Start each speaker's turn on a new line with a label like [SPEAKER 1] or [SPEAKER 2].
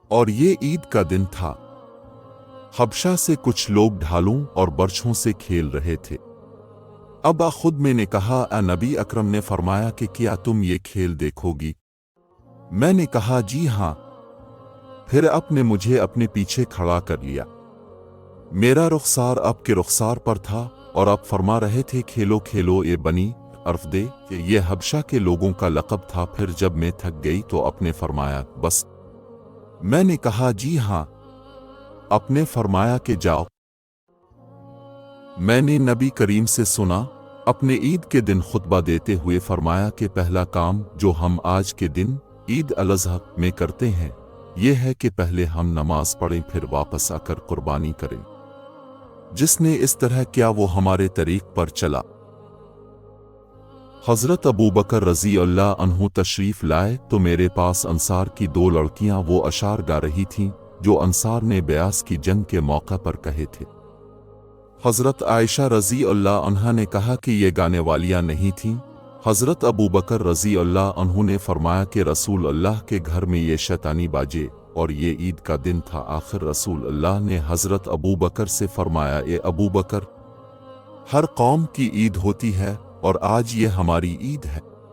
[SPEAKER 1] اور یہ عید کا دن تھا۔ حبشہ سے کچھ لوگ ڈھالوں اور برچھوں سے کھیل رہے تھے۔ ابا خود میں نے کہا، اے نبی اکرم نے فرمایا کہ کیا تم یہ کھیل دیکھو گی؟ میں نے کہا جی ہاں۔ پھر اب نے مجھے اپنے پیچھے کھڑا کر لیا۔ میرا رخسار اب کے رخسار پر تھا اور اب فرما رہے تھے، کھیلو کھیلو اے بنی ارفدے، کہ یہ حبشہ کے لوگوں کا لقب تھا۔ پھر جب میں تھک گئی تو اپنے فرمایا بس۔ میں نے کہا جی ہاں۔ اپنے فرمایا کہ جاؤ۔ میں نے نبی کریم سے سنا، اپنے عید کے دن خطبہ دیتے ہوئے فرمایا کہ پہلا کام جو ہم آج کے دن عید الاضحیٰ میں کرتے ہیں یہ ہے کہ پہلے ہم نماز پڑھیں، پھر واپس آ کر قربانی کریں۔ جس نے اس طرح کیا وہ ہمارے طریق پر چلا۔ حضرت ابوبکر رضی اللہ عنہ تشریف لائے تو میرے پاس انصار کی دو لڑکیاں وہ اشعار گا رہی تھیں جو انصار نے بیعت کی جنگ کے موقع پر کہے تھے۔ حضرت عائشہ رضی اللہ عنہا نے کہا کہ یہ گانے والیاں نہیں تھیں۔ حضرت ابوبکر رضی اللہ عنہ نے فرمایا کہ رسول اللہ کے گھر میں یہ شیطانی باجے اور یہ عید کا دن تھا۔ آخر رسول اللہ نے حضرت ابوبکر سے فرمایا، اے ابوبکر، ہر قوم کی عید ہوتی ہے اور آج یہ ہماری عید ہے۔